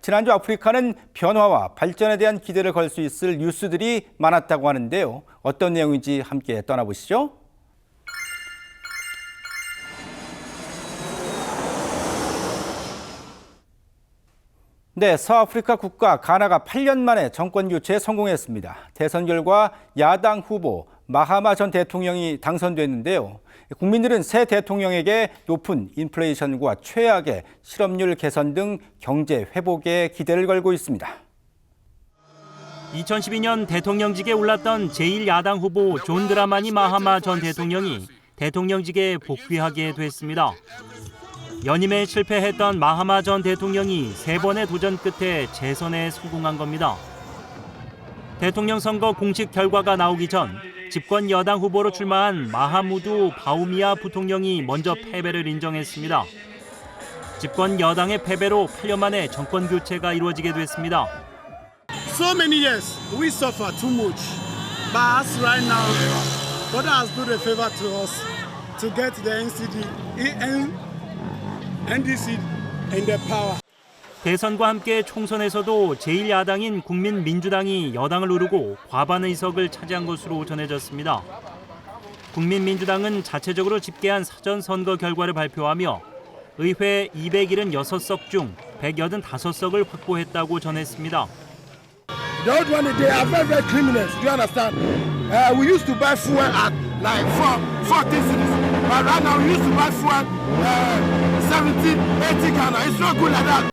지난주 아프리카는 변화와 발전에 대한 기대를 걸 수 있을 뉴스들이 많았다고 하는데요. 어떤 내용인지 함께 떠나보시죠. 네, 서아프리카 국가 가나가 8년 만에 정권 교체에 성공했습니다. 대선 결과 야당 후보 마하마 전 대통령이 당선됐는데요. 국민들은 새 대통령에게 높은 인플레이션과 최악의 실업률 개선 등 경제 회복에 기대를 걸고 있습니다. 2012년 대통령직에 올랐던 제1야당 후보 존 드라마니 마하마 전 대통령이 대통령직에 복귀하게 됐습니다. 연임에 실패했던 마하마 전 대통령이 3번의 도전 끝에 재선에 성공한 겁니다. 대통령 선거 공식 결과가 나오기 전 집권 여당 후보로 출마한 마하무두 바우미아 부통령이 먼저 패배를 인정했습니다. 집권 여당의 패배로 8년 만에 정권 교체가 이루어지게 됐습니다. So many years we suffer too much, but us right now, God has done a favor to us to get the NDC in the power. 대선과 함께 총선에서도 제1야당인 국민민주당이 여당을 누르고 과반 의석을 차지한 것으로 전해졌습니다. 국민민주당은 자체적으로 집계한 사전 선거 결과를 발표하며 의회 276석 중 185석을 확보했다고 전했습니다. The old one, they are very, very criminals. Do you understand? We used to buy fuel at like 40 cities, but right now we used to buy fuel 70, 80 Ghana. It's not good like that.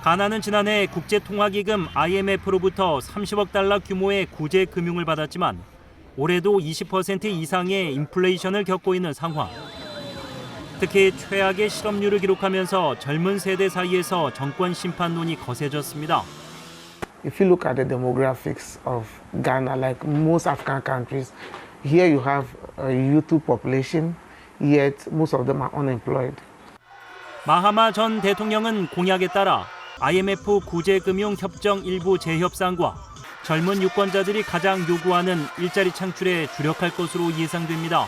가나는 지난해 국제통화기금 IMF로부터 30억 달러 규모의 구제 금융을 받았지만 올해도 20% 이상의 인플레이션을 겪고 있는 상황. 특히 최악의 실업률을 기록하면서 젊은 세대 사이에서 정권 심판론이 거세졌습니다. If you look at the demographics of Ghana, like most African countries, here you have a youth population, yet most of them are unemployed. 마하마 전 대통령은 공약에 따라 IMF 구제금융협정 일부 재협상과 젊은 유권자들이 가장 요구하는 일자리 창출에 주력할 것으로 예상됩니다.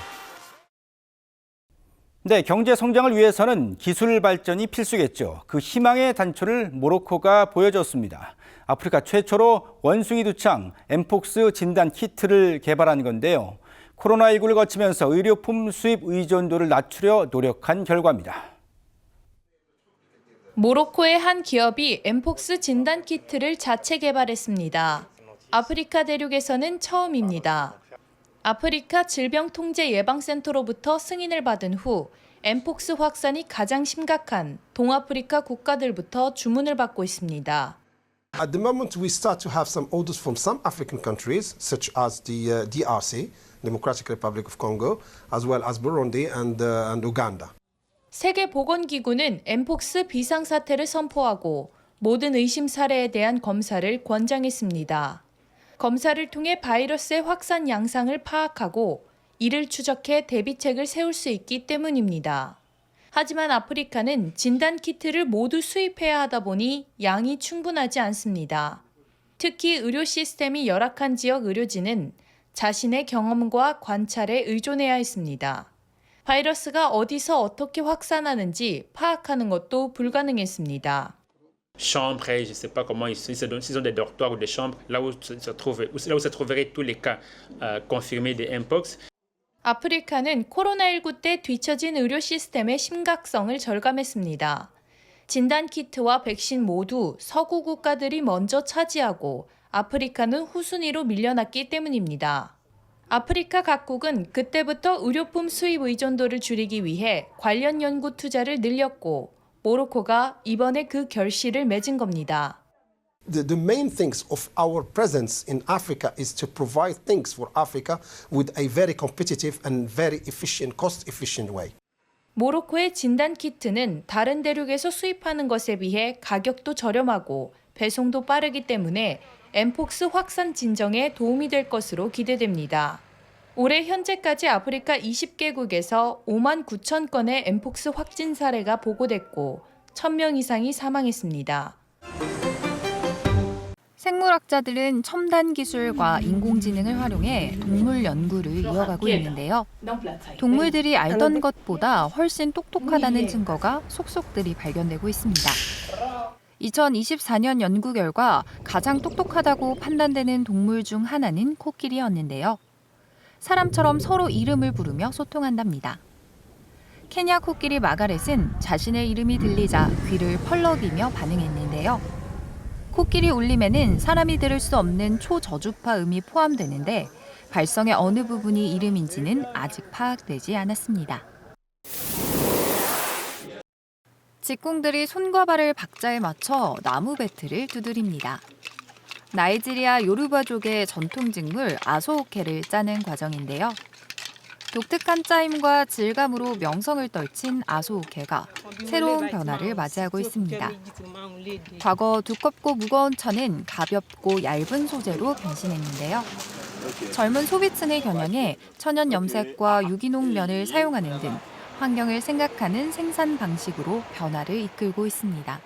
네, 경제 성장을 위해서는 기술 발전이 필수겠죠. 그 희망의 단초를 모로코가 보여줬습니다. 아프리카 최초로 원숭이 두창 엠폭스 진단 키트를 개발한 건데요. 코로나19를 거치면서 의료품 수입 의존도를 낮추려 노력한 결과입니다. 모로코의 한 기업이 엠폭스 진단 키트를 자체 개발했습니다. 아프리카 대륙에서는 처음입니다. 아프리카 질병통제예방센터로부터 승인을 받은 후 엠폭스 확산이 가장 심각한 동아프리카 국가들부터 주문을 받고 있습니다. At the moment, we start to have some orders from some African countries, such as the DRC, Democratic Republic of Congo, as well as Burundi and Uganda. 세계보건기구는 엠폭스 비상사태를 선포하고 모든 의심 사례에 대한 검사를 권장했습니다. 검사를 통해 바이러스의 확산 양상을 파악하고 이를 추적해 대비책을 세울 수 있기 때문입니다. 하지만 아프리카는 진단 키트를 모두 수입해야 하다 보니 양이 충분하지 않습니다. 특히 의료 시스템이 열악한 지역 의료진은 자신의 경험과 관찰에 의존해야 했습니다. 바이러스가 어디서 어떻게 확산하는지 파악하는 것도 불가능했습니다. Chambres, je ne sais pas comment s'ils ont des dortoirs ou des chambres, là où se trouveraient tous les cas confirmés des Mpox. 아프리카는 코로나19 때 뒤처진 의료 시스템의 심각성을 절감했습니다. 진단 키트와 백신 모두 서구 국가들이 먼저 차지하고 아프리카는 후순위로 밀려났기 때문입니다. 아프리카 각국은 그때부터 의료품 수입 의존도를 줄이기 위해 관련 연구 투자를 늘렸고 모로코가 이번에 그 결실을 맺은 겁니다. The main things of our presence in Africa is to provide things for Africa with a very competitive and very efficient, cost-efficient way. 모로코의 진단 키트는 다른 대륙에서 수입하는 것에 비해 가격도 저렴하고 배송도 빠르기 때문에 엠폭스 확산 진정에 도움이 될 것으로 기대됩니다. 올해 현재까지 아프리카 20개국에서 5만 9천 건의 엠폭스 확진 사례가 보고됐고 1,000명 이상이 사망했습니다. 생물학자들은 첨단 기술과 인공지능을 활용해 동물 연구를 이어가고 있는데요. 동물들이 알던 것보다 훨씬 똑똑하다는 증거가 속속들이 발견되고 있습니다. 2024년 연구 결과 가장 똑똑하다고 판단되는 동물 중 하나는 코끼리였는데요. 사람처럼 서로 이름을 부르며 소통한답니다. 케냐 코끼리 마가렛은 자신의 이름이 들리자 귀를 펄럭이며 반응했는데요. 코끼리 울림에는 사람이 들을 수 없는 초저주파 음이 포함되는데 발성의 어느 부분이 이름인지는 아직 파악되지 않았습니다. 직공들이 손과 발을 박자에 맞춰 나무 배틀을 두드립니다. 나이지리아 요르바족의 전통 직물 아소오케를 짜는 과정인데요. 독특한 짜임과 질감으로 명성을 떨친 아소오케가 새로운 변화를 맞이하고 있습니다. 과거 두껍고 무거운 천은 가볍고 얇은 소재로 변신했는데요. 젊은 소비층을 겨냥해 천연 염색과 유기농 면을 사용하는 등 환경을 생각하는 생산 방식으로 변화를 이끌고 있습니다.